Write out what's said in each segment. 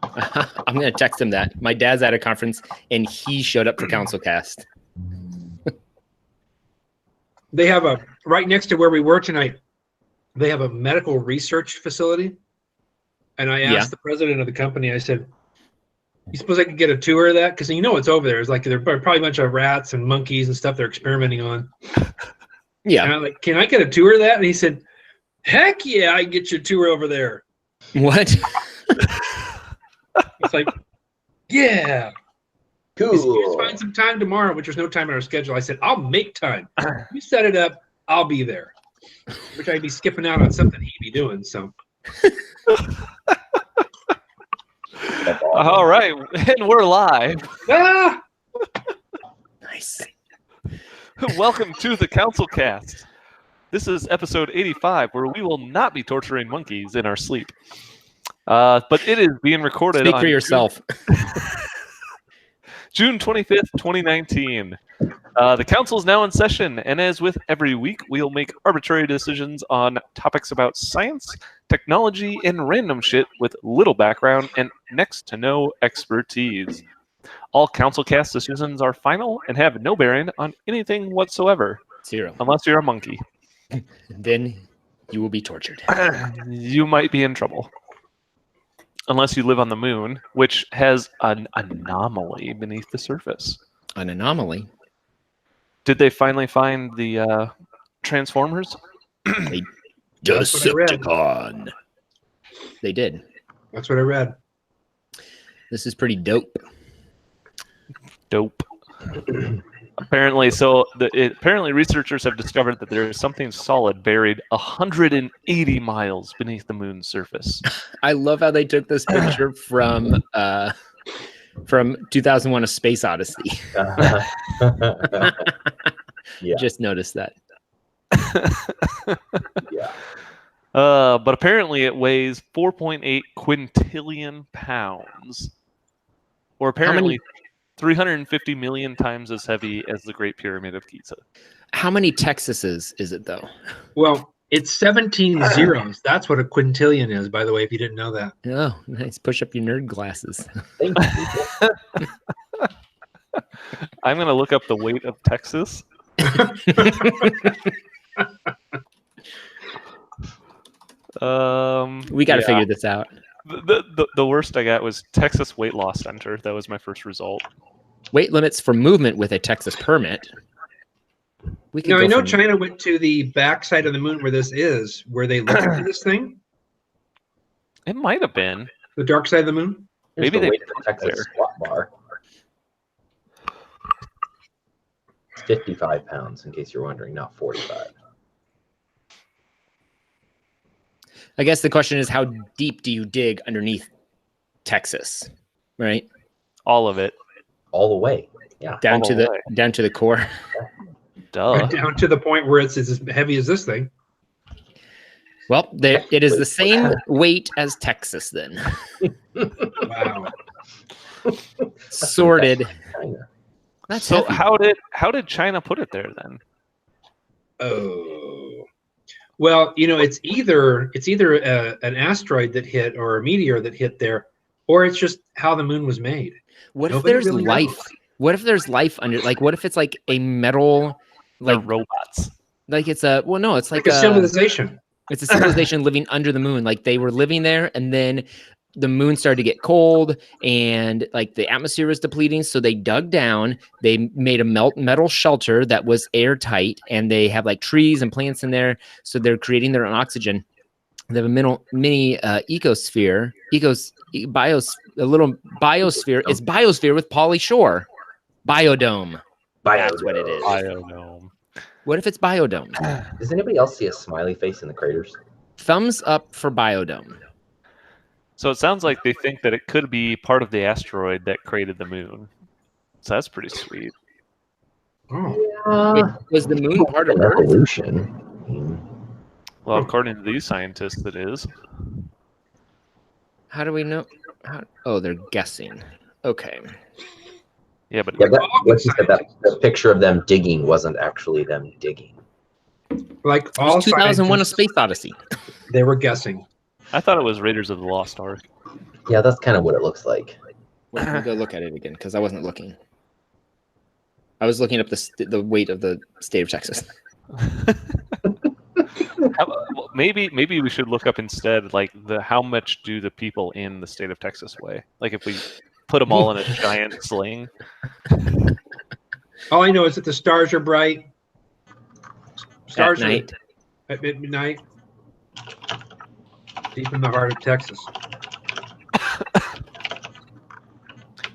I'm going to text him that. My dad's at a conference, and he showed up for CouncilCast. They have right next to where we were tonight, they have a medical research facility. And I asked the president of the company, I said, you suppose I could get a tour of that? Because you know what's over there. It's like there are probably a bunch of rats and monkeys and stuff they're experimenting on. Yeah. And I'm like, can I get a tour of that? And he said, heck yeah, I can get you a tour over there. What? It's like, yeah. Cool. Just find some time tomorrow, which there's no time in our schedule. I said, I'll make time. You set it up, I'll be there. Which I'd be skipping out on something he'd be doing. So. All right, and we're live. Ah! Nice. Welcome to the CouncilCast. This is episode 85, where we will not be torturing monkeys in our sleep. But it is being recorded Speak on for yourself. June 25th, 2019. The council is now in session, and as with every week, we'll make arbitrary decisions on topics about science, technology, and random shit with little background and next to no expertise. All CouncilCast decisions are final and have no bearing on anything whatsoever. Zero. Unless you're a monkey. Then you will be tortured. You might be in trouble. Unless you live on the moon, which has an anomaly beneath the surface. An anomaly? Did they finally find the Transformers? A Decepticon. They did. That's what I read. This is pretty dope. Dope. Apparently, researchers have discovered that there is something solid buried 180 miles beneath the moon's surface. I love how they took this picture from 2001: A Space Odyssey. Yeah. Just noticed that. Yeah. But apparently it weighs 4.8 quintillion pounds. Or apparently 350 million times as heavy as the Great Pyramid of Giza. How many Texases is it, though? Well, it's 17 zeros. That's what a quintillion is, by the way, if you didn't know that. Oh, nice. Push up your nerd glasses. Thank you. I'm going to look up the weight of Texas. We got to figure this out. The worst I got was Texas Weight Loss Center. That was my first result. Weight limits for movement with a Texas permit. Now, I know China went to the backside of the moon where this is, where they looked at this thing. It might have been. The dark side of the moon? Maybe they weight of the Texas squat bar. It's 55 pounds, in case you're wondering, not 45. I guess the question is, how deep do you dig underneath Texas? Right? All of it. All the way. Yeah. Down to the core. Duh. Down to the point where it's as heavy as this thing. Well, it is the same weight as Texas then. Wow. Sorted. That's So heavy. how did China put it there then? Oh. Well, it's either an asteroid that hit or a meteor that hit there, or it's just how the moon was made. What Nobody if there's really life? knows. What if there's life under? Like, what if it's like a metal, They're like robots. like it's a well, no, it's like Like a civilization. It's a civilization living under the moon. Like they were living there, and then the moon started to get cold, and like the atmosphere was depleting. So they dug down. They made a metal shelter that was airtight, and they have like trees and plants in there. So they're creating their own oxygen. They have a mini ecosphere, a little biosphere. It's biosphere with Pauly Shore. Biodome. That's what it is. Biodome. What if it's biodome? Does anybody else see a smiley face in the craters? Thumbs up for biodome. So it sounds like they think that it could be part of the asteroid that created the moon. So that's pretty sweet. Oh. Was the moon part of Earth? Evolution. Well, according to these scientists, it is. How do we know? They're guessing. Okay. Yeah, but What you said, that the picture of them digging wasn't actually them digging. Like all 2001: A scientists, Space Odyssey. they were guessing. I thought it was Raiders of the Lost Ark. Yeah, that's kind of what it looks like. Wait, let me go look at it again because I wasn't looking. I was looking up the weight of the state of Texas. Maybe we should look up instead, like how much do the people in the state of Texas weigh? Like if we put them all in a giant sling. All I know is that the stars are bright. Stars At night. are at midnight, deep in the heart of Texas.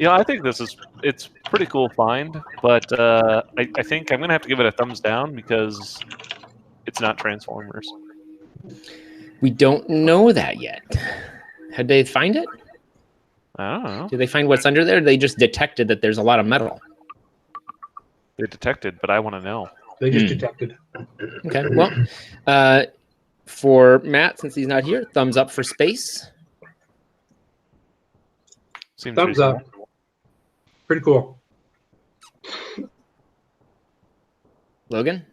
I think it's pretty cool find, but I think I'm gonna have to give it a thumbs down because it's not Transformers. We don't know that yet. Had they find it? I don't know. Did they find what's under there? They just detected that there's a lot of metal. They detected, but I want to know. They just detected. Okay, well, for Matt, since he's not here, thumbs up for space. Seems Thumbs reasonable. up. Pretty cool. Logan?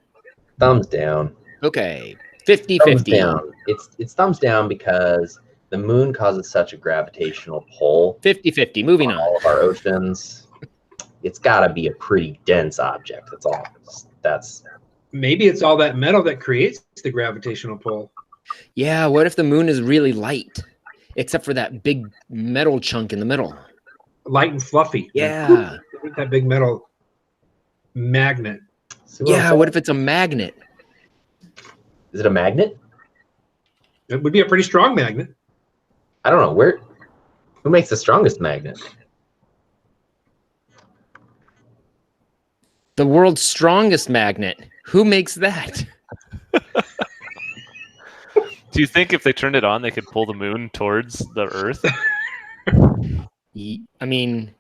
Thumbs down. Okay, Thumbs 50-50. down. It's thumbs down because the moon causes such a gravitational pull 50-50, moving on on. all of our oceans. It's got to be a pretty dense object. That's all. That's Maybe it's all that metal that creates the gravitational pull. Yeah, what if the moon is really light, except for that big metal chunk in the middle? Light and fluffy. Yeah. That big metal magnet. see what I'm Yeah, saying? what if it's a magnet? Is it a magnet? It would be a pretty strong magnet. I don't know. Who makes the strongest magnet? The world's strongest magnet. Who makes that? Do you think if they turned it on, they could pull the moon towards the Earth? I mean,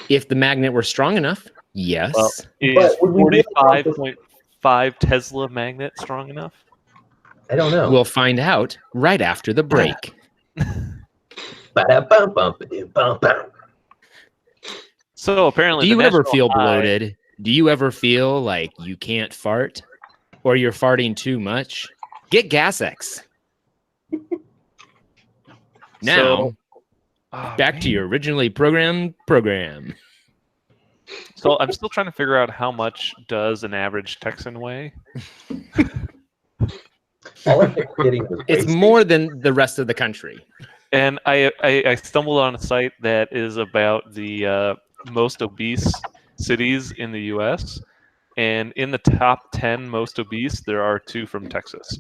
if the magnet were strong enough, yes. Well, is But would we really want this- 45.5 Tesla magnet strong enough? I don't know. We'll find out right after the break. Ba-da-bum-bum-ba-doo-bum-bum. So apparently, Do you the ever national feel high- bloated? Do you ever feel like you can't fart? Or you're farting too much? Get Gas-X. Now, Oh, back man. to your originally programmed program. So I'm still trying to figure out how much does an average Texan weigh. All I kept getting was It's waste more than the rest of the country. And I stumbled on a site that is about the most obese cities in the U.S. And in the top 10 most obese, there are 2 from Texas.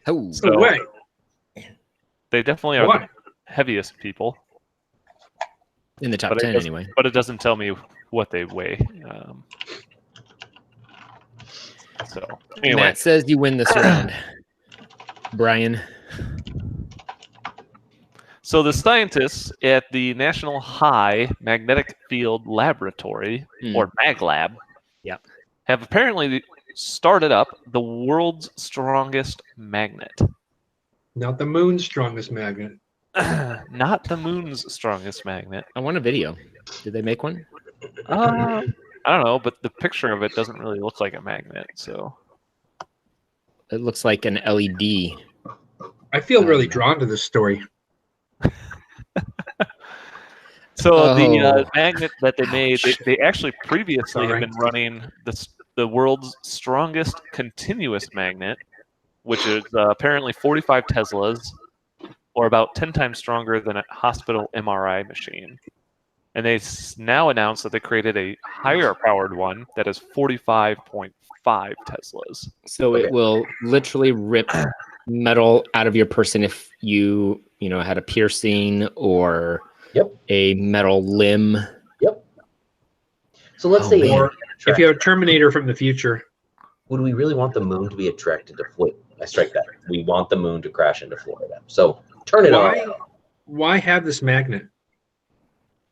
Oh, So No way. they definitely are Why? the heaviest people, in the top but it 10 doesn't- anyway. but it doesn't tell me what they weigh. So anyway, Matt says you win this round. Brian. so the scientists at the National High Magnetic Field Laboratory, or MagLab, Yep. have apparently started up the world's strongest magnet. Not the moon's strongest magnet. Not the moon's strongest magnet. I want a video. Did they make one? I don't know, but the picture of it doesn't really look like a magnet. So It looks like an LED. I feel really drawn to this story. the magnet that they made, they actually previously have Sorry. been running the world's strongest continuous magnet, which is apparently 45 Teslas, or about 10 times stronger than a hospital MRI machine. And they now announced that they created a higher powered one that is 45.5 Teslas. So it will literally rip metal out of your person if you had a piercing or Yep. a metal limb. Yep. So let's Oh, say, man. Or if you have a Terminator from the future, would we really want the moon to be attracted to Florida? I strike that. We want the moon to crash into Florida. So turn it on. why have this magnet?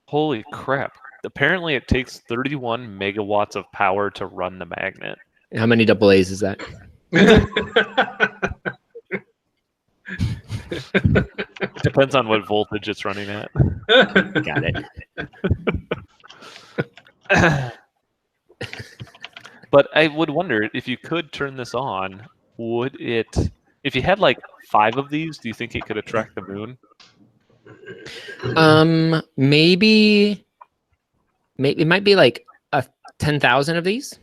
Holy crap. Apparently it takes 31 megawatts of power to run the magnet. How many double A's is that? It depends on what voltage it's running at. Got it. But I would wonder if you could turn this on, would it If you had like 5 of these, do you think it could attract the moon? Maybe it might be like 10,000 of these.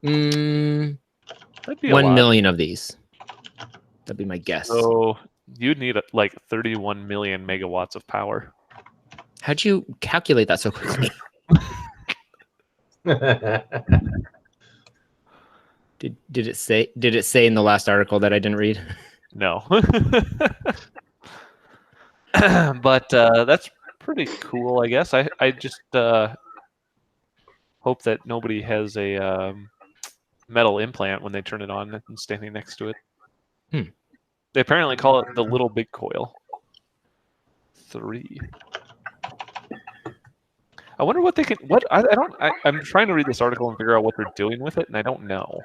That'd be a 1 lot. million of these. That'd be my guess. So you'd need like 31 million megawatts of power. How'd you calculate that so quickly? Did it say in the last article that I didn't read? No. But that's pretty cool, I guess. I just hope that nobody has a metal implant when they turn it on and standing next to it. They apparently call it the little big coil. 3. I wonder what they can. What I don't. I'm trying to read this article and figure out what they're doing with it, and I don't know.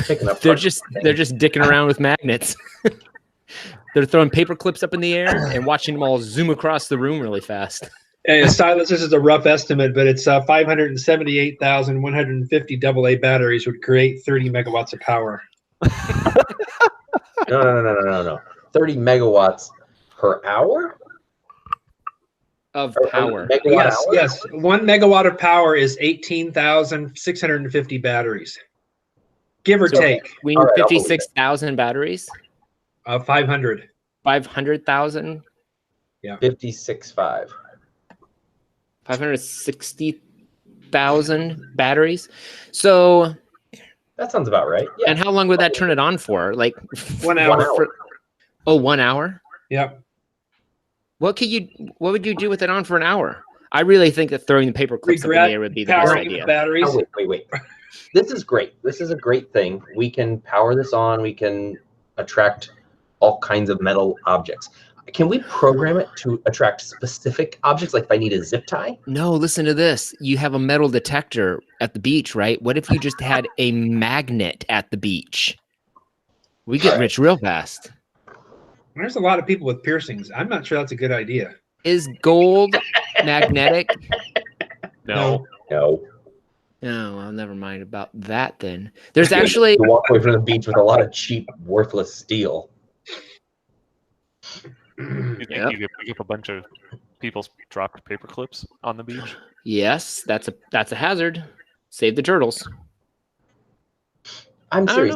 They're just dicking around with magnets. They're throwing paper clips up in the air and watching them all zoom across the room really fast. Hey, Silas, this is a rough estimate, but it's 578,150 AA batteries would create 30 megawatts of power. No. 30 megawatts per hour? Of power. Yes. 1 megawatt of power is 18,650 batteries. Give or take. We need 56,000 batteries. 500. 500,000. Yeah. 56.5. 560,000 batteries. So that sounds about right. Yeah. And how long would that turn it on for? Like 1 hour. 1 hour? Yep. What would you do with it on for an hour? I really think that throwing the paper clips up in the air would be the best idea. Batteries. Oh, wait. This is great. This is a great thing. We can power this on. We can attract all kinds of metal objects. Can we program it to attract specific objects? Like if I need a zip tie? No, listen to this. You have a metal detector at the beach, right? What if you just had a magnet at the beach? We get rich real fast. There's a lot of people with piercings. I'm not sure that's a good idea. Is gold magnetic? No. Oh, well, never mind about that then. There's actually... You walk away from the beach with a lot of cheap, worthless steel. You think you could pick up a bunch of people's dropped paper clips on the beach? Yes, that's a hazard. Save the turtles. I'm serious.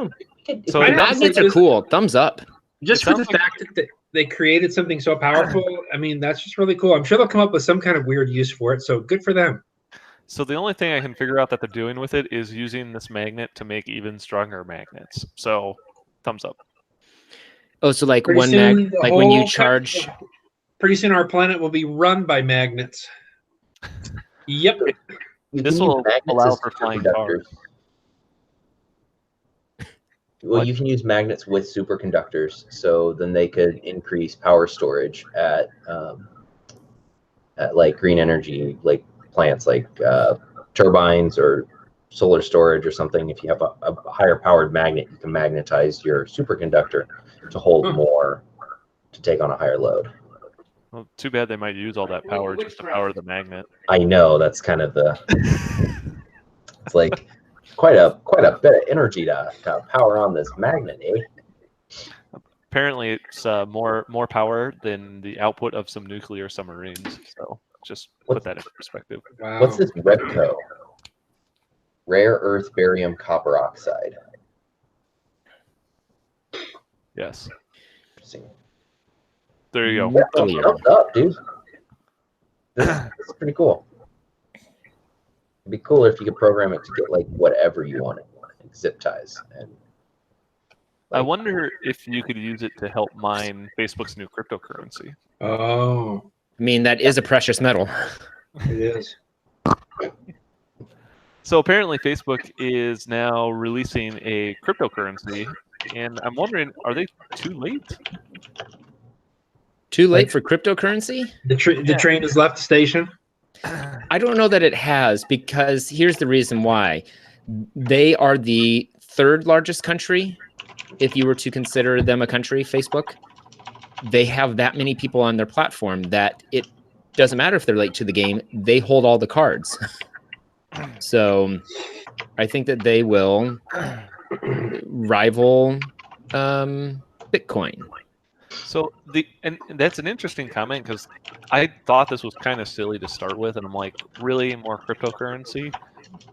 So magnets are cool. Thumbs up. Just for the fact that they created something so powerful, I mean, that's just really cool. I'm sure they'll come up with some kind of weird use for it, so good for them. So the only thing I can figure out that they're doing with it is using this magnet to make even stronger magnets. So, thumbs up. Oh, so like Pretty one soon, like when you charge. Pretty soon, our planet will be run by magnets. Yep. This will allow for flying cars. Well, you can use magnets with superconductors, so then they could increase power storage at like green energy, like plants, like turbines or solar storage or something. If you have a higher powered magnet, you can magnetize your superconductor to hold more, to take on a higher load. Well, too bad they might use all that power just to power the magnet. I know, that's kind of the. It's like quite a bit of energy to power on this magnet, eh? Apparently, it's more power than the output of some nuclear submarines. So just put that into perspective. Wow. What's this REBCO? Rare earth barium copper oxide. Yes. Interesting. There you go. Yeah, thumbs up, dude. This is pretty cool. It'd be cooler if you could program it to get like whatever you wanted, like zip ties. And I wonder if you could use it to help mine Facebook's new cryptocurrency. Oh, I mean, that is a precious metal. it is. So apparently Facebook is now releasing a cryptocurrency, and I'm wondering, are they too late? Too late for cryptocurrency? The train has left the station. I don't know that it has, because here's the reason why. They are the third largest country, if you were to consider them a country, Facebook. They have that many people on their platform that it doesn't matter if they're late to the game. They hold all the cards. So I think that they will rival Bitcoin. So and that's an interesting comment because I thought this was kind of silly to start with, and I'm like, really more cryptocurrency?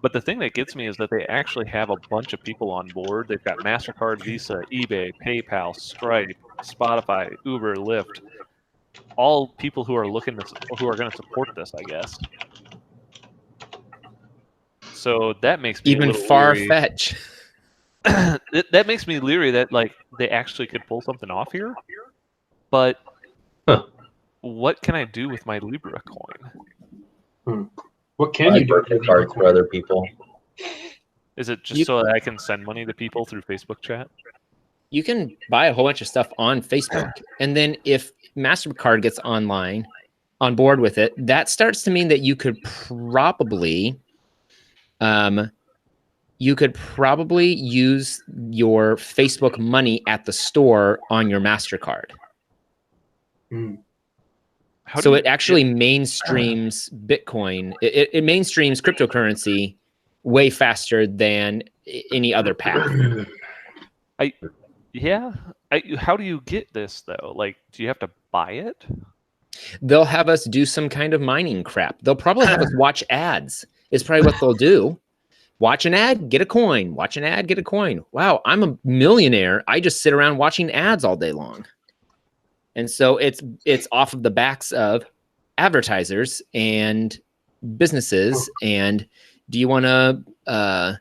But the thing that gets me is that they actually have a bunch of people on board. They've got MasterCard, Visa, eBay, PayPal, Stripe, Spotify, Uber, Lyft, all people who are going to support this, I guess. So that makes me Even a little far leery. fetch. That makes me leery that like they actually could pull something off here. But what can I do with my Libra coin? What can Buy you do? birthday cards for other people. Is it just so that I can send money to people through Facebook chat? You can buy a whole bunch of stuff on Facebook, and then if MasterCard gets on board with it, that starts to mean that you could probably use your Facebook money at the store on your MasterCard. So it actually mainstreams Bitcoin. It mainstreams cryptocurrency way faster than any other path. How do you get this though? Like, do you have to buy it? They'll have us do some kind of mining crap. They'll probably have us watch ads. Is probably what they'll do. Watch an ad, get a coin. Watch an ad, get a coin. Wow, I'm a millionaire. I just sit around watching ads all day long. And so it's off of the backs of advertisers and businesses. And do you want to,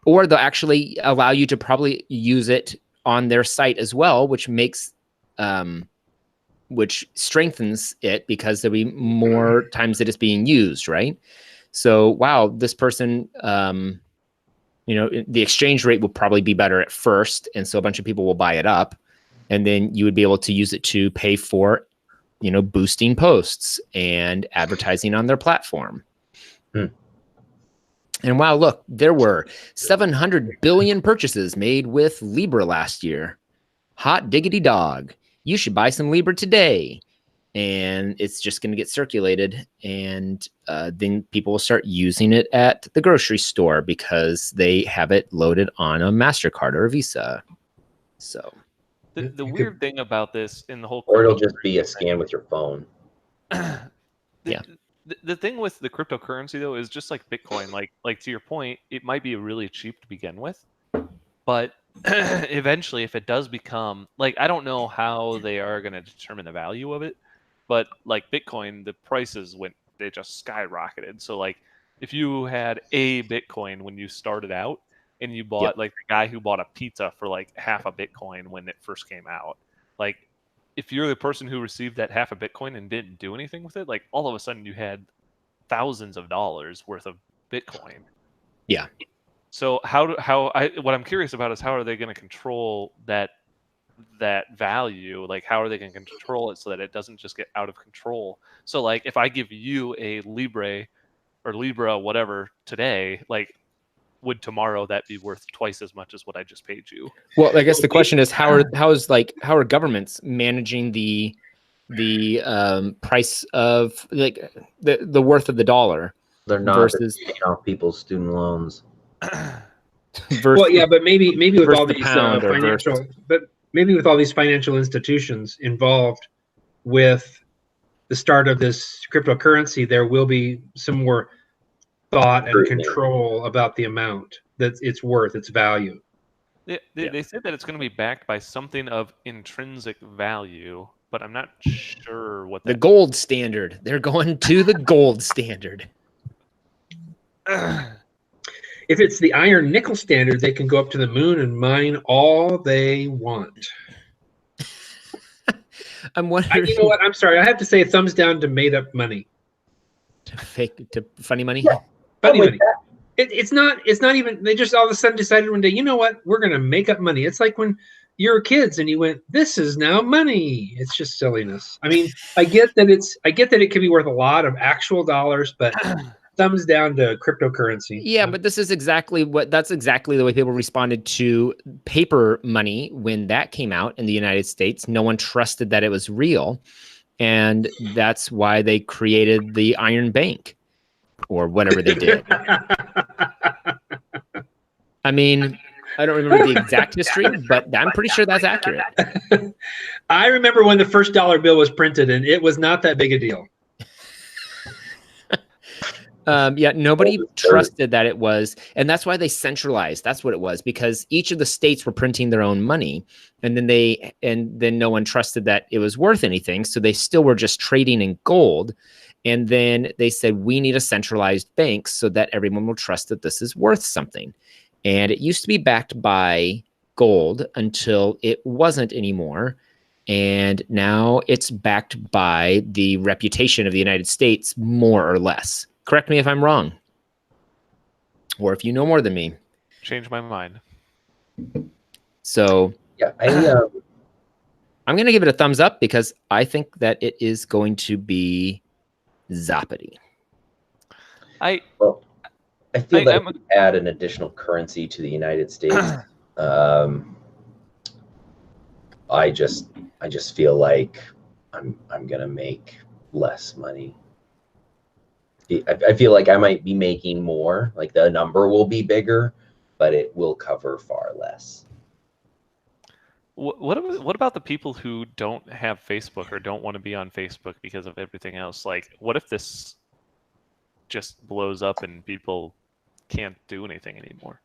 or they'll actually allow you to probably use it on their site as well, which makes, which strengthens it because there'll be more times that it's being used, right? So, wow, this person, the exchange rate will probably be better at first. And so a bunch of people will buy it up. And then you would be able to use it to pay for, boosting posts and advertising on their platform. And wow, look, there were 700 billion purchases made with Libra last year. Hot diggity dog. You should buy some Libra today. And it's just going to get circulated. And then people will start using it at the grocery store because they have it loaded on a MasterCard or a Visa. So the weird thing about this in the whole, or it'll just be a scan with your phone. The thing with the cryptocurrency though is just like Bitcoin. Like to your point, it might be really cheap to begin with, but eventually, if it does become like, I don't know how they are going to determine the value of it, but like Bitcoin, the prices they just skyrocketed. So like, if you had a Bitcoin when you started out, and you bought like the guy who bought a pizza for like half a Bitcoin when it first came out, like if you're the person who received that half a Bitcoin and didn't do anything with it, like all of a sudden you had thousands of dollars worth of Bitcoin. Yeah. So what I'm curious about is how are they going to control that value? Like how are they going to control it so that it doesn't just get out of control? So like if I give you a Libra whatever today, like would tomorrow that be worth twice as much as what I just paid you? Well, I guess the question is how are governments managing the price of like the worth of the dollar? They're not versus paying off people's student loans. Well, yeah, but maybe with all these maybe with all these financial institutions involved with the start of this cryptocurrency, there will be some more thought and control about the amount that it's worth, its value. They said that it's going to be backed by something of intrinsic value, but I'm not sure what the gold standard. They're going to the gold standard. If it's the iron nickel standard, they can go up to the moon and mine all they want. I'm wondering. You know what? I'm sorry. I have to say, thumbs down to made up money. To funny money. Yeah. Funny money. It's not even. They just all of a sudden decided one day. You know what? We're gonna make up money. It's like when you're kids and you went, "This is now money." It's just silliness. I mean, I get that it can be worth a lot of actual dollars, but thumbs down to cryptocurrency. Yeah, but that's exactly the way people responded to paper money when that came out in the United States. No one trusted that it was real. And that's why they created the Iron Bank or whatever they did. I mean, I don't remember the exact history, but I'm pretty sure that's accurate. I remember when the first dollar bill was printed, and it was not that big a deal. Yeah, nobody trusted that it was, and that's why they centralized. That's what it was, because each of the states were printing their own money, and then no one trusted that it was worth anything, so they still were just trading in gold. And then they said, we need a centralized bank so that everyone will trust that this is worth something. And it used to be backed by gold until it wasn't anymore. And now it's backed by the reputation of the United States, more or less. Correct me if I'm wrong, or if you know more than me. Change my mind. So Yeah, I'm going to give it a thumbs up because I think that it is going to be Zoppity. I feel that if we add an additional currency to the United States, I just feel like I'm gonna make less money. I feel like I might be making more, like the number will be bigger, but it will cover far less. What about the people who don't have Facebook or don't want to be on Facebook because of everything else? Like, what if this just blows up and people can't do anything anymore?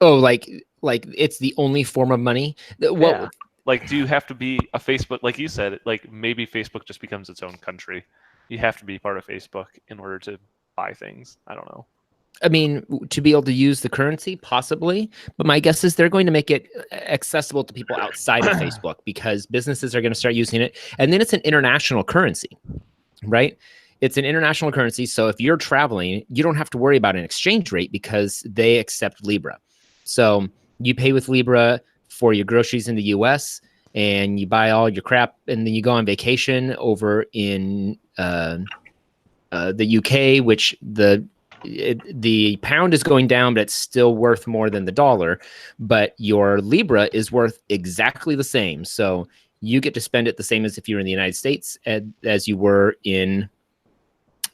Oh, like it's the only form of money? Yeah. Like, do you have to be a Facebook? Like you said, like maybe Facebook just becomes its own country. You have to be part of Facebook in order to buy things. I don't know. I mean, to be able to use the currency, possibly. But my guess is they're going to make it accessible to people outside of Facebook because businesses are going to start using it. And then it's an international currency, right? It's an international currency. So if you're traveling, you don't have to worry about an exchange rate because they accept Libra. So you pay with Libra for your groceries in the US and you buy all your crap and then you go on vacation over in the UK, which the pound is going down, but it's still worth more than the dollar. But your Libra is worth exactly the same. So you get to spend it the same as if you were in the United States as you were in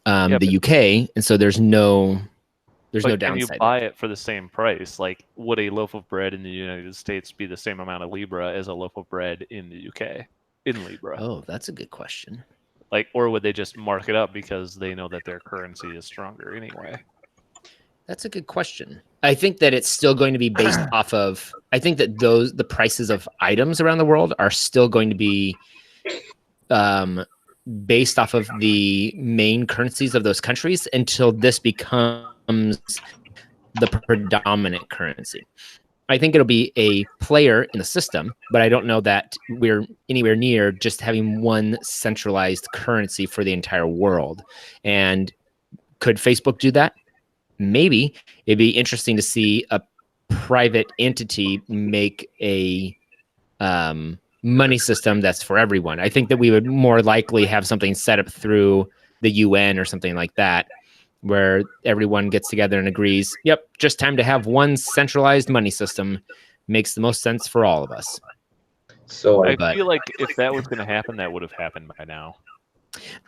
the UK. And so there's no downside. Can you buy it for the same price? Like, would a loaf of bread in the United States be the same amount of Libra as a loaf of bread in the UK in Libra? Oh, that's a good question. Like, or would they just mark it up because they know that their currency is stronger anyway? That's a good question. I think that it's still going to be based off of, I think that the prices of items around the world are still going to be based off of the main currencies of those countries until this becomes the predominant currency. I think it'll be a player in the system, but I don't know that we're anywhere near just having one centralized currency for the entire world. And could Facebook do that? Maybe. It'd be interesting to see a private entity make a money system that's for everyone. I think that we would more likely have something set up through the UN or something like that, where everyone gets together and agrees, yep, just time to have one centralized money system. Makes the most sense for all of us. So I feel like if that was going to happen, that would have happened by now.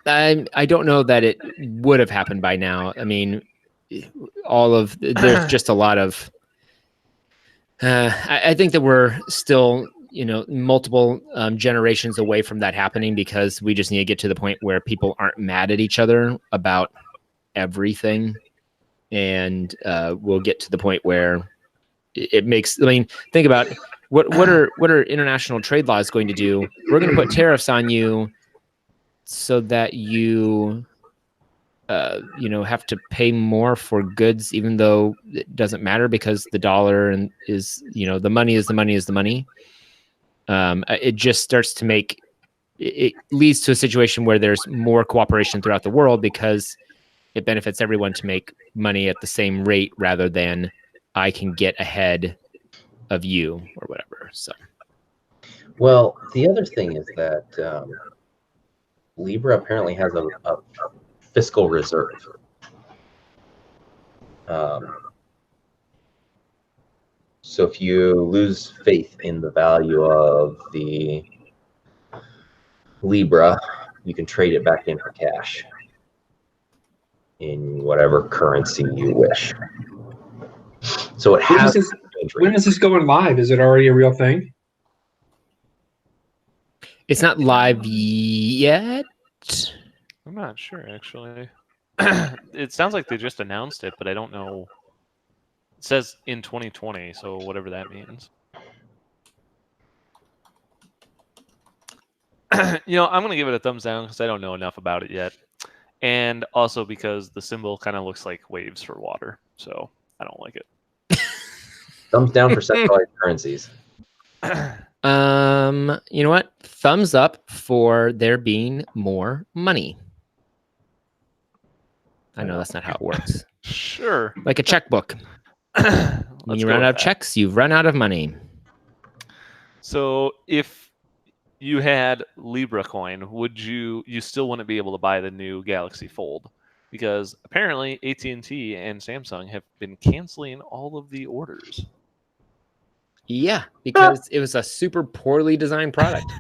I don't know that it would have happened by now. I mean, there's just a lot of, I think that we're still, multiple generations away from that happening because we just need to get to the point where people aren't mad at each other about everything. And we'll get to the point where it makes, I mean, think about what are international trade laws going to do? We're going to put tariffs on you so that you have to pay more for goods, even though it doesn't matter because the dollar is, the money is the money is the money. It just starts to make, it leads to a situation where there's more cooperation throughout the world because it benefits everyone to make money at the same rate rather than I can get ahead of you or whatever. So, well, the other thing is that Libra apparently has a fiscal reserve. So if you lose faith in the value of the Libra, you can trade it back in for cash in whatever currency you wish. So it When has. is this going live? Is it already a real thing? It's not live yet. I'm not sure, actually. It sounds like they just announced it, but I don't know. It says in 2020, so whatever that means. I'm going to give it a thumbs down because I don't know enough about it yet. And also because the symbol kind of looks like waves for water. So I don't like it. Thumbs down for centralized currencies. You know what? Thumbs up for there being more money. I know that's not how it works. Sure. Like a checkbook. When you run out of checks, you've run out of money. So if you had Libra coin, would you still wouldn't be able to buy the new Galaxy Fold? Because apparently AT&T and Samsung have been canceling all of the orders. Yeah, because it was a super poorly designed product.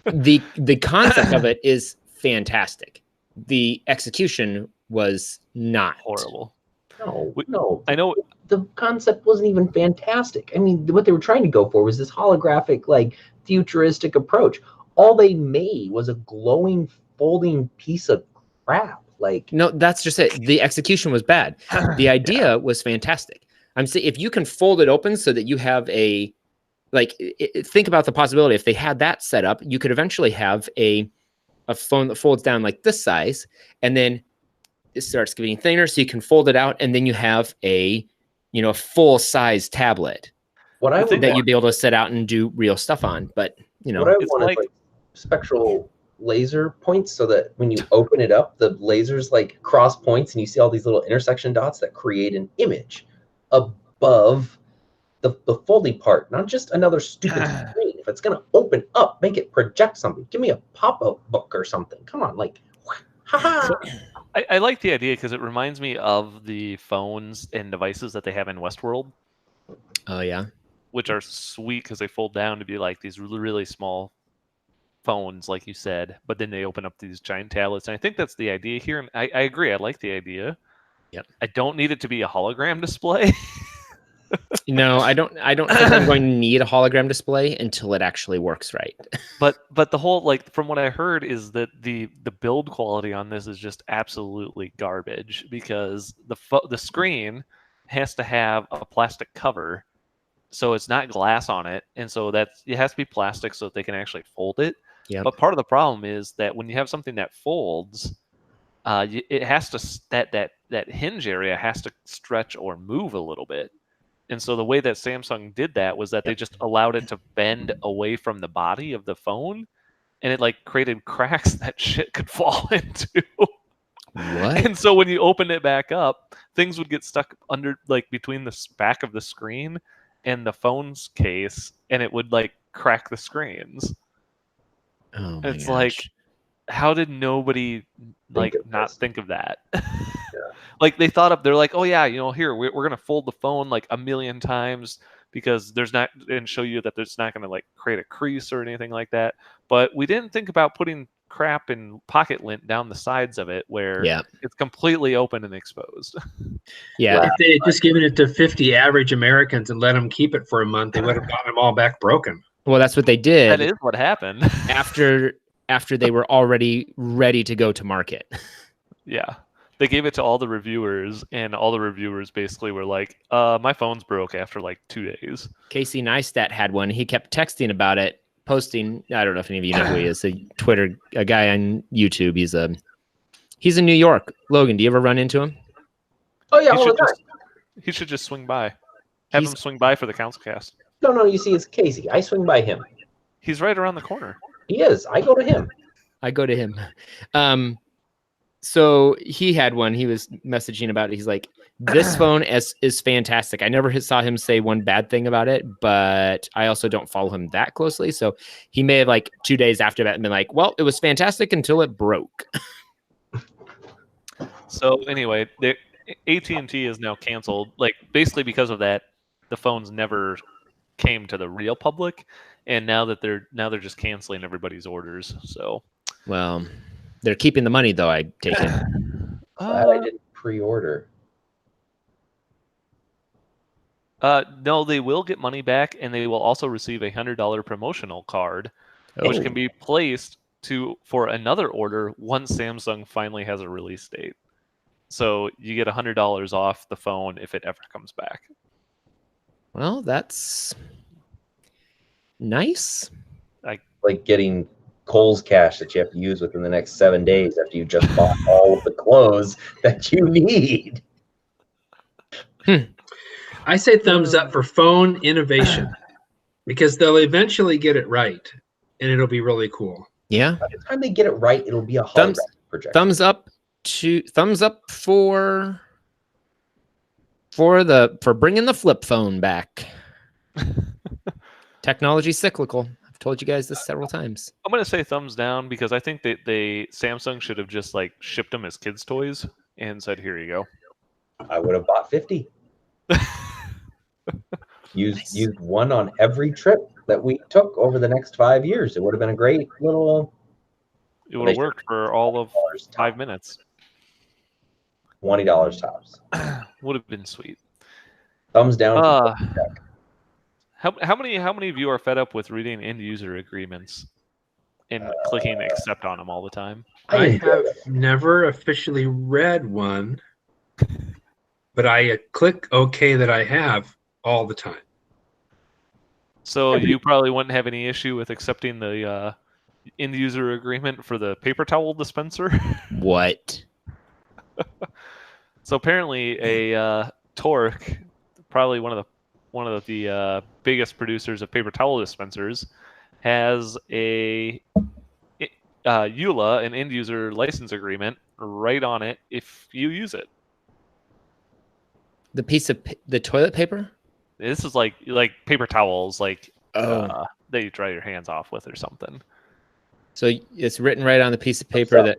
The concept of it is fantastic. The execution was not Horrible. No. I know the concept wasn't even fantastic. I mean, what they were trying to go for was this holographic, like futuristic approach. All they made was a glowing, folding piece of crap. Like, no, that's just it. The execution was bad. The idea was fantastic. I'm saying if you can fold it open so that you have a, like, think about the possibility. If they had that set up, you could eventually have a phone that folds down like this size, and then it starts getting thinner, so you can fold it out, and then you have a, full size tablet that you'd be able to set out and do real stuff on. But what I want is like spectral laser points, so that when you open it up, the lasers like cross points, and you see all these little intersection dots that create an image above the folding part, not just another stupid screen. If it's gonna open up, make it project something. Give me a pop-up book or something. Come on, like, haha. I like the idea because it reminds me of the phones and devices that they have in Westworld. Oh yeah, which are sweet because they fold down to be like these really, really small phones, like you said, but then they open up these giant tablets. And I think that's the idea here. And I agree. I like the idea. Yep. I don't need it to be a hologram display. No, I don't think I'm going to need a hologram display until it actually works right. But the whole, like, from what I heard is that the build quality on this is just absolutely garbage because the screen has to have a plastic cover, so it's not glass on it, and so it has to be plastic so that they can actually fold it. Yeah. But part of the problem is that when you have something that folds, it has to that hinge area has to stretch or move a little bit. And so the way that Samsung did that was that they just allowed it to bend away from the body of the phone, and it like created cracks that shit could fall into. What? And so when you open it back up, things would get stuck under, like, between the back of the screen and the phone's case, and it would like crack the screens. Oh my it's gosh. Like, how did nobody not think of that? Like, they thought of, they're like, oh yeah, here we're gonna fold the phone like a million times because there's not, and show you that there's not gonna like create a crease or anything like that. But we didn't think about putting crap and pocket lint down the sides of it where it's completely open and exposed. Yeah. If they had just given it to 50 average Americans and let them keep it for a month, they would have gotten them all back broken. Well, that's what they did. That is what happened. after they were already ready to go to market. Yeah. They gave it to all the reviewers, and all the reviewers basically were like, my phone's broke after like 2 days. Casey Neistat had one. He kept texting about it, posting. I don't know if any of you know who he is. A guy on YouTube. He's in New York. Logan, do you ever run into him? Oh yeah, all the time. He should just swing by. Have him swing by for the CouncilCast. No, you see, it's Casey. I swing by him. He's right around the corner. He is. I go to him. So he had one. He was messaging about it. He's like, this phone is fantastic. I never saw him say one bad thing about it, but I also don't follow him that closely. So he may have, like, 2 days after that been like, well, it was fantastic until it broke. So anyway, AT&T is now canceled. Like, basically because of that, the phones never came to the real public, and now they're just canceling everybody's orders. So, well, they're keeping the money, though, I take it. I didn't pre-order. No, they will get money back, and they will also receive a $100 promotional card, which can be placed for another order once Samsung finally has a release date. So you get $100 off the phone if it ever comes back. Well, that's nice. Like getting Kohl's cash that you have to use within the next 7 days after you just bought all of the clothes that you need. I say thumbs up for phone innovation because they'll eventually get it right, and it'll be really cool. Yeah. By the time they get it right, it'll be a holographic projector. Thumbs up for bringing the flip phone back. Technology cyclical. I've told you guys this several times. I'm gonna say thumbs down because I think that Samsung should have just like shipped them as kids' toys and said, "Here you go." I would have bought 50. Used one on every trip that we took over the next 5 years. It would have been a great little. It would have worked for all of 5 minutes. $20 tops. Would have been sweet. Thumbs down. How many of you are fed up with reading end user agreements and clicking accept on them all the time? I have never officially read one, but I click OK that I have all the time. So you probably wouldn't have any issue with accepting the end user agreement for the paper towel dispenser. What? So apparently a Torque, probably one of the biggest producers of paper towel dispensers, has a EULA, an end user license agreement, right on it if you use it. The piece of the toilet paper? This is like paper towels, like Oh. that you dry your hands off with or something. So it's written right on the piece of paper that.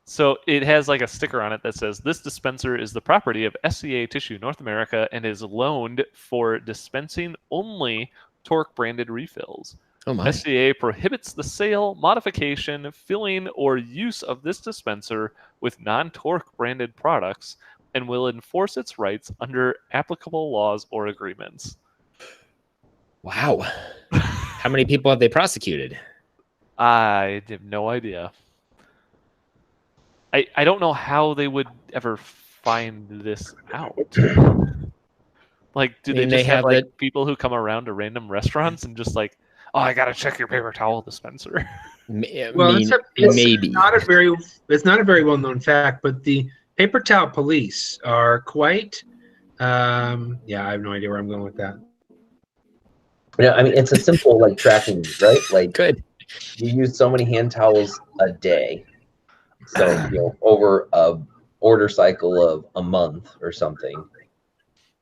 So it has like a sticker on it that says, "This dispenser is the property of SCA Tissue North America and is loaned for dispensing only Torque branded refills. Oh my. SCA prohibits the sale, modification, filling, or use of this dispenser with non-Torque branded products and will enforce its rights under applicable laws or agreements." Wow. How many people have they prosecuted? I have no idea. I don't know how they would ever find this out. Like, do they just have like people who come around to random restaurants and just like, "Oh, I gotta check your paper towel dispenser"? Well, it's not a very well known fact, but the paper towel police are quite. I have no idea where I'm going with that. Yeah, I mean, it's a simple like tracking, right? Like, good. You use so many hand towels a day, so over a order cycle of a month or something.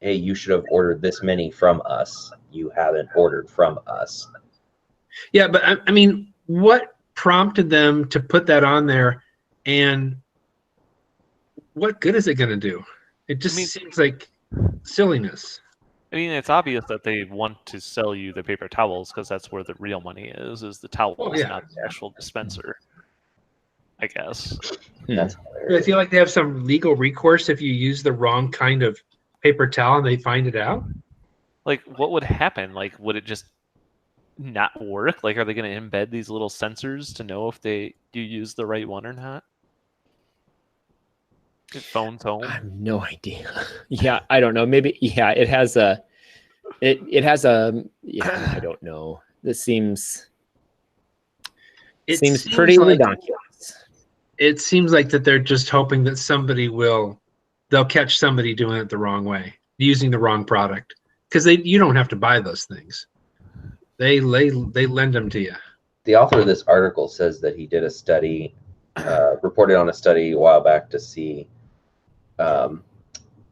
Hey, you should have ordered this many from us. You haven't ordered from us. Yeah, but I mean, what prompted them to put that on there, and what good is it going to do? It just seems like silliness. I mean, it's obvious that they want to sell you the paper towels because that's where the real money is the towels, not the actual dispenser, I guess. That's I feel like they have some legal recourse if you use the wrong kind of paper towel and they find it out. Like, what would happen? Like, would it just not work? Like, are they going to embed these little sensors to know if you use the right one or not? It phones home. I have no idea. Yeah, I don't know. Maybe it has a I don't know. This seems pretty ridiculous. It seems like that they're just hoping that they'll catch somebody doing it the wrong way, using the wrong product. Because you don't have to buy those things. They lend them to you. The author of this article says that he did a study, reported on a study a while back to see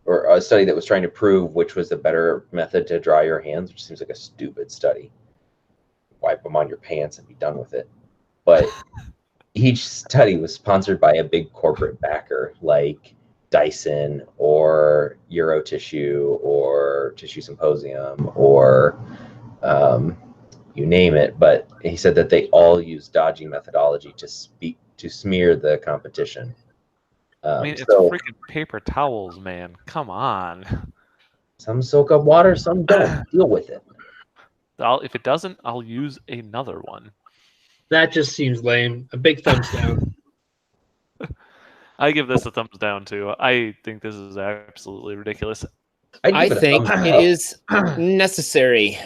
or a study that was trying to prove which was the better method to dry your hands, which seems like a stupid study. Wipe them on your pants and be done with it. But each study was sponsored by a big corporate backer like Dyson or Eurotissue or Tissue Symposium or you name it. But he said that they all use dodgy methodology to smear the competition. I mean, it's freaking paper towels, man. Come on. Some soak up water, some don't. Deal with it. If it doesn't, I'll use another one. That just seems lame. A big thumbs down. I give this a thumbs down too. I think this is absolutely ridiculous. I think it is necessary.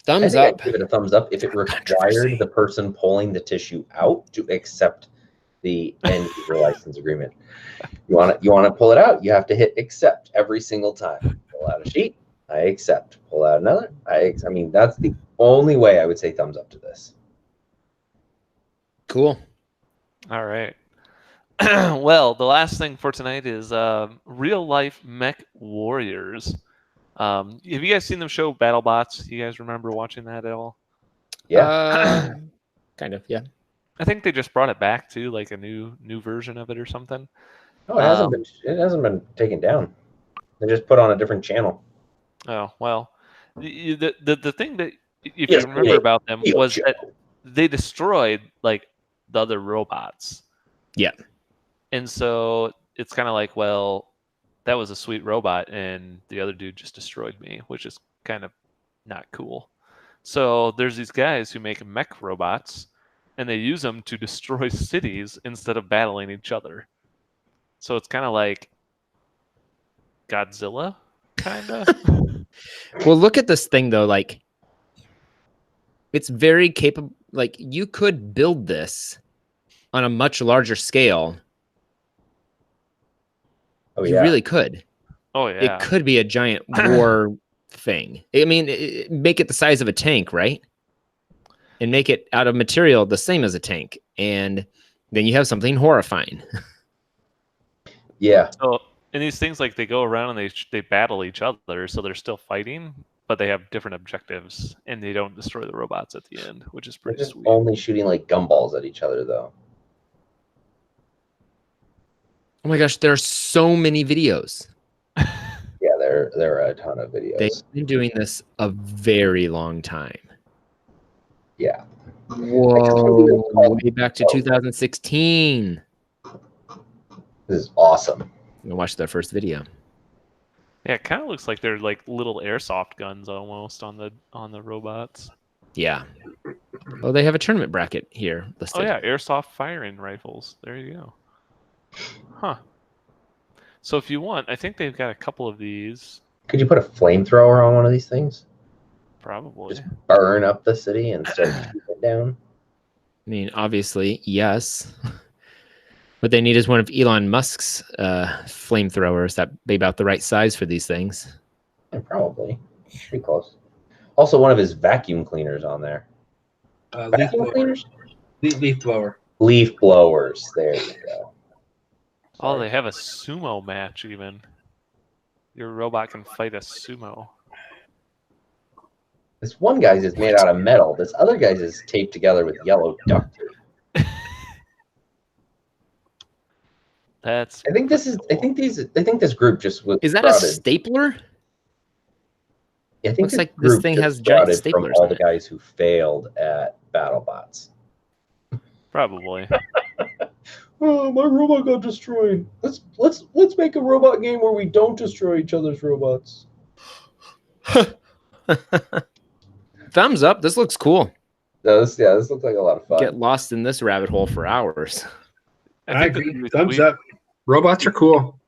Thumbs I'd up. give it a thumbs up if it required the person pulling the tissue out to accept the end user license agreement. You want to pull it out, you have to hit accept every single time. Pull out a sheet, I accept. Pull out another, I mean, that's the only way I would say thumbs up to this. Cool. All right. Well, the last thing for tonight is real life mech warriors. Have you guys seen the show BattleBots? You guys remember watching that at all? Yeah. Kind of, yeah. I think they just brought it back too, like a new version of it or something. No, it hasn't been taken down. They just put on a different channel. Oh well, the thing that if you remember about them was that they destroyed like the other robots. Yeah. And so it's kind of like, well, that was a sweet robot, and the other dude just destroyed me, which is kind of not cool. So there's these guys who make mech robots, and they use them to destroy cities instead of battling each other. So it's kind of like Godzilla, kind of. Well, look at this thing though. Like, it's very capable. Like, you could build this on a much larger scale. Oh, you really could. Oh yeah. It could be a giant war thing. I mean, make it the size of a tank, right? And make it out of material the same as a tank, and then you have something horrifying. Yeah. So, and these things, like, they go around and they battle each other, so they're still fighting, but they have different objectives, and they don't destroy the robots at the end, which is pretty sweet. Only shooting like gumballs at each other, though. Oh my gosh, there are so many videos. Yeah, there are a ton of videos. They've been doing this a very long time. Yeah. Whoa, way back to 2016. This is awesome. I'm gonna watch that first video. Yeah, it kind of looks like they're like little airsoft guns almost on the robots. Yeah. Oh, they have a tournament bracket here listed. Oh yeah, airsoft firing rifles. There you go. Huh. So if you want, I think they've got a couple of these. Could you put a flamethrower on one of these things? Probably. Just burn up the city and start shooting it down? I mean, obviously, yes. What they need is one of Elon Musk's flamethrowers that be about the right size for these things. Yeah, probably. Pretty close. Also, one of his vacuum cleaners on there. Vacuum cleaners? Leaf blower. Leaf blowers. There you go. Oh, they have a sumo match even. Your robot can fight a sumo. This one guy's is made out of metal. This other guy's is taped together with yellow duct tape. That's. I think this group just was. Is that a stapler? I think Looks this like this group thing just has giant sprouted from staplers all on the it. guys who failed at BattleBots. Probably. Oh, my robot got destroyed. Let's make a robot game where we don't destroy each other's robots. Thumbs up. This looks cool. This looks like a lot of fun. Get lost in this rabbit hole for hours. I agree. Thumbs up. Robots are cool.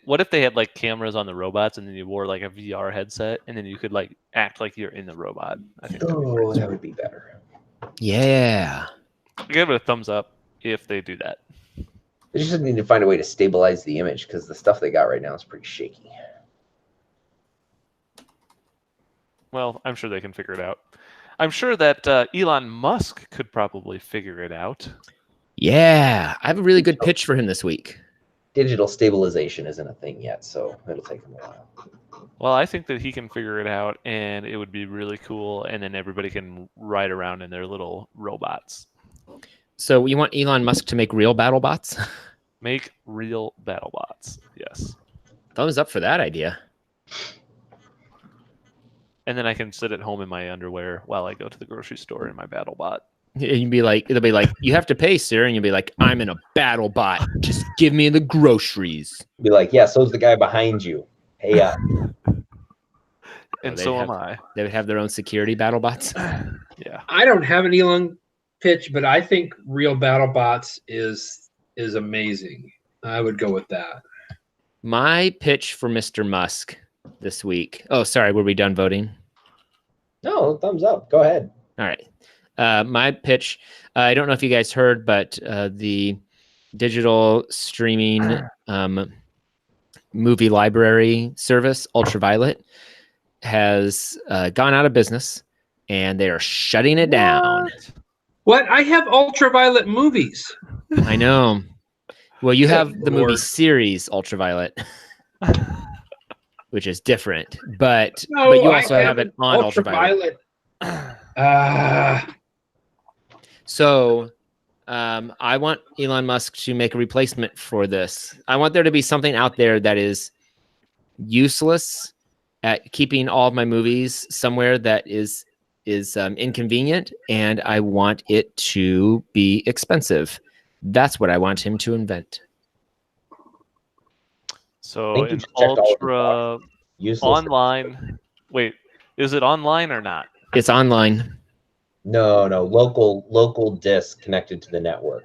What if they had like cameras on the robots, and then you wore like a VR headset, and then you could like act like you're in the robot? I think that would be better. Yeah. I'll give it a thumbs up if they do that. They just need to find a way to stabilize the image because the stuff they got right now is pretty shaky. Well, I'm sure they can figure it out. I'm sure that Elon Musk could probably figure it out. Yeah. I have a really good pitch for him this week. Digital stabilization isn't a thing yet, so it'll take him a while. Well, I think that he can figure it out, and it would be really cool, and then everybody can ride around in their little robots. So you want Elon Musk to make real battle bots? Make real battle bots, yes. Thumbs up for that idea. And then I can sit at home in my underwear while I go to the grocery store in my battle bot. You'd be like, it'll be like, you have to pay, sir. And you'll be like, I'm in a battle bot. Just give me the groceries. Be like, yeah, so's the guy behind you. Hey up. And so am I. They would have their own security battle bots. Yeah. I don't have an Elon pitch, but I think real BattleBots is amazing. I would go with that. My pitch for Mr. Musk this week. Oh, sorry. Were we done voting? No, thumbs up. Go ahead. All right. My pitch. I don't know if you guys heard, but the digital streaming movie library service, Ultraviolet, has gone out of business, and they are shutting it down. What? I have Ultraviolet movies. I know. Well, you have the movie Lord. series Ultraviolet, which is different, but No, you I also have it on Ultraviolet. So I want Elon Musk to make a replacement for this. I want there to be something out there that is useless at keeping all of my movies somewhere that is inconvenient, and I want it to be expensive. That's what I want him to invent. So an ultra online. Wait, is it online or not? It's online. No, local disk connected to the network.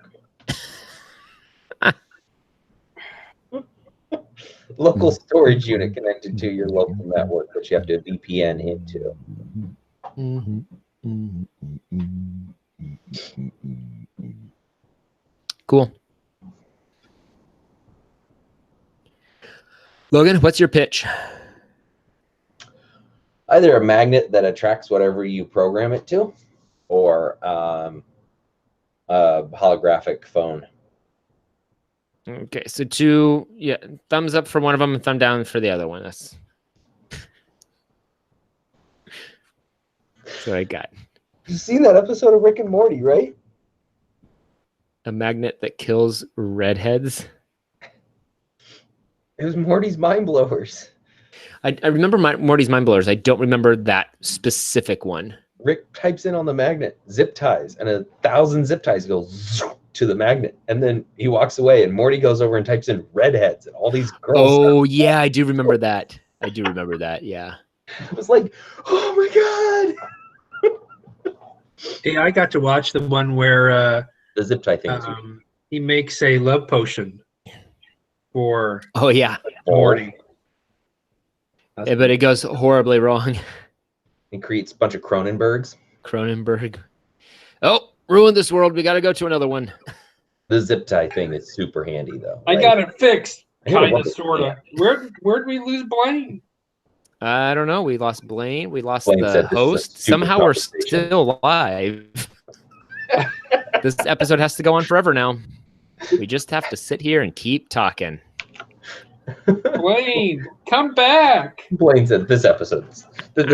Local storage unit connected to your local network that you have to VPN into. Cool. Logan, what's your pitch? Either a magnet that attracts whatever you program it to, or a holographic phone. Okay, so two, thumbs up for one of them and thumb down for the other one. That's what I got. You've seen that episode of Rick and Morty, right? A magnet that kills redheads. It was Morty's Mind Blowers. I remember Morty's Mind Blowers. I don't remember that specific one. Rick types in on the magnet zip ties, and 1,000 zip ties go to the magnet, and then he walks away, and Morty goes over and types in redheads, and all these girls. Oh yeah, I do remember that. Yeah. It was like, oh my god. Hey, I got to watch the one where The zip tie thing. he makes a love potion for Oh yeah. Morty. Yeah, but it goes horribly wrong. He creates a bunch of Cronenbergs. Cronenberg. Oh, ruined this world. We got to go to another one. The zip tie thing is super handy, though. I got it fixed, I gotta kind love of, it. sort of. Where'd we lose Blaine? I don't know. We lost Blaine. We lost Blaine the said this is a host. stupid Somehow we're conversation. still alive. This episode has to go on forever now. We just have to sit here and keep talking. Blaine, come back. Blaine said this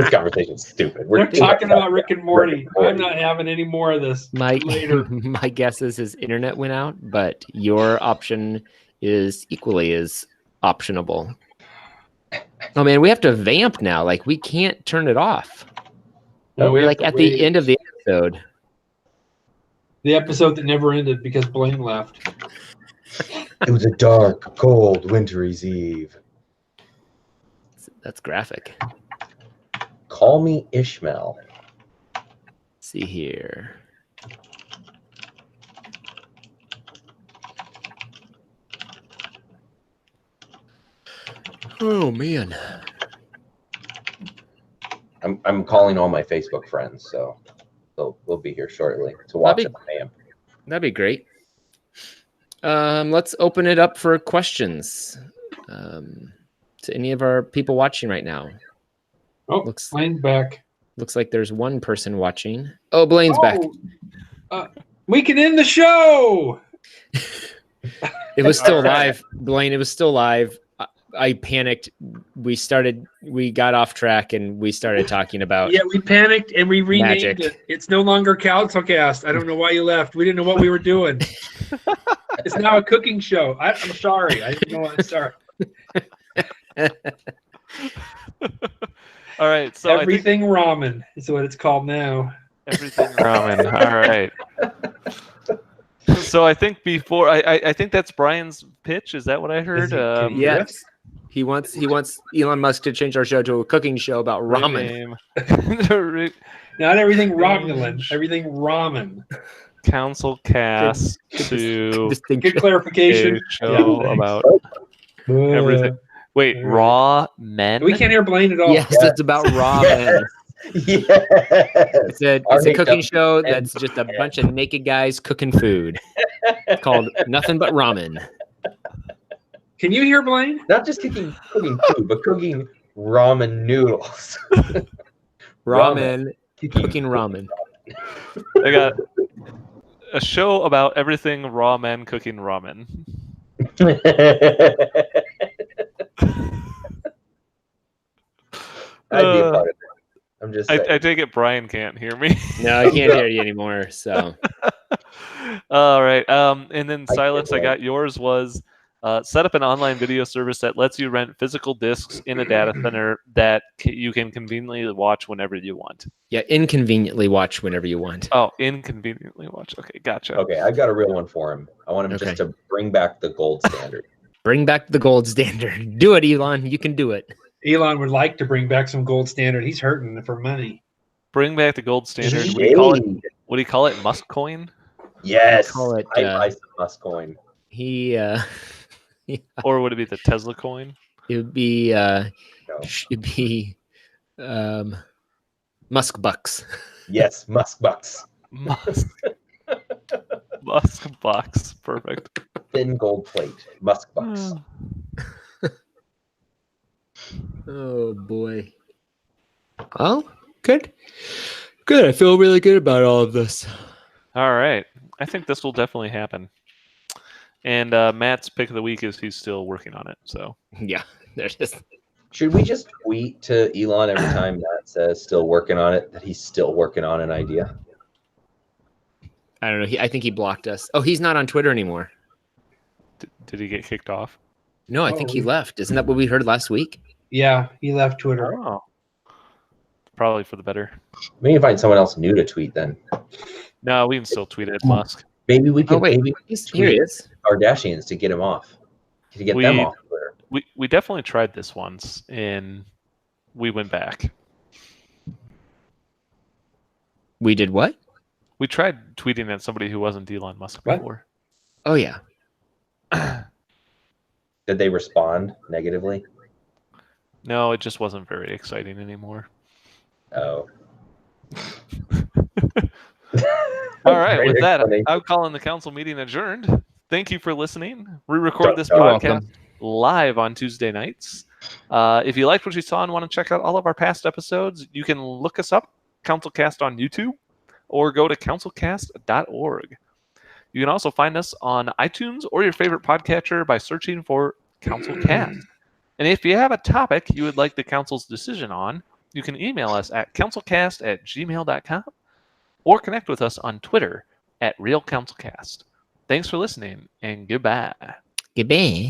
conversation's stupid. They're talking about Rick and Morty. I'm not having any more of this. My Later. my guess is his internet went out, but your option is equally as optionable. Oh man, we have to vamp now. Like we can't turn it off. No, we We're have like to at wait. the end of the episode. The episode that never ended because Blaine left. It was a dark, cold, wintry eve. That's graphic. Call me Ishmael. Let's see here. Oh man. I'm calling all my Facebook friends, so we'll be here shortly to watch it. That'd be great. Let's open it up for questions to any of our people watching right now. Oh, Blaine's back. Looks like there's one person watching. Oh, Blaine's back. We can end the show. It was still live, Blaine. It was still live. I panicked. We got off track and we started talking about. Yeah, we panicked and we renamed Magic. it. It's no longer CouncilCast. I don't know why you left. We didn't know what we were doing. It's now a cooking show. I'm sorry. I didn't know. I'm sorry. All right. So Everything Ramen is what it's called now. Everything ramen. All right. So I think before I think that's Brian's pitch. Is that what I heard? Yes. He wants Elon Musk to change our show to a cooking show about ramen. Not everything Romulan, everything ramen. CouncilCast to Good clarification. a show about everything. Wait, raw men? We can't hear Blaine at all. Yes, it's about ramen. Yes. It's a cooking show that's just a bunch of naked guys cooking food. It's called Nothing But Ramen. Can you hear Blaine? Not just cooking food, but cooking ramen noodles. Ramen. Cooking ramen. I got a show about everything raw men cooking ramen. I'd be a part of it. I'm just saying. I take it Brian can't hear me. No, I can't hear you anymore. So, all right. And then Silas, I got yours was set up an online video service that lets you rent physical discs in a data center that you can conveniently watch whenever you want. yeah, inconveniently watch whenever you want. Oh, inconveniently watch. Okay, gotcha. Okay, I've got a real one for him. I want him just to bring back the gold standard. Bring back the gold standard. Do it, Elon. You can do it. Elon would like to bring back some gold standard. He's hurting for money. Bring back the gold standard. What do you call it? Musk coin? Yes. Call it, I buy some Musk coin. Yeah. Or would it be the Tesla coin? It would be Muskbucks. Yes, Muskbucks. Muskbucks. Perfect. Thin gold plate. Muskbucks. Oh boy. Oh, good. Good. I feel really good about all of this. All right. I think this will definitely happen. And Matt's pick of the week is he's still working on it. So yeah, there's just. Should we just tweet to Elon every time Matt says still working on it that he's still working on an idea? I don't know. I think he blocked us. Oh, he's not on Twitter anymore. Did he get kicked off? No, I think he left. Isn't that what we heard last week? Yeah, he left Twitter. Oh. Probably for the better. We can find someone else new to tweet then. No, we can still tweet at Musk. Maybe we can. Oh, wait. Maybe Here he is. Kardashians to get him off. To get them off Twitter. We definitely tried this once, and we went back. We did what? We tried tweeting at somebody who wasn't Elon Musk before. Oh, yeah. Did they respond negatively? No, it just wasn't very exciting anymore. Oh. All right, Very with that, funny. I'm calling the council meeting adjourned. Thank you for listening. We record this podcast live on Tuesday nights. If you liked what you saw and want to check out all of our past episodes, you can look us up, CouncilCast on YouTube, or go to councilcast.org. You can also find us on iTunes or your favorite podcatcher by searching for CouncilCast. And if you have a topic you would like the council's decision on, you can email us at councilcast@gmail.com or connect with us on Twitter @RealCouncilCast. Thanks for listening, and goodbye. Goodbye.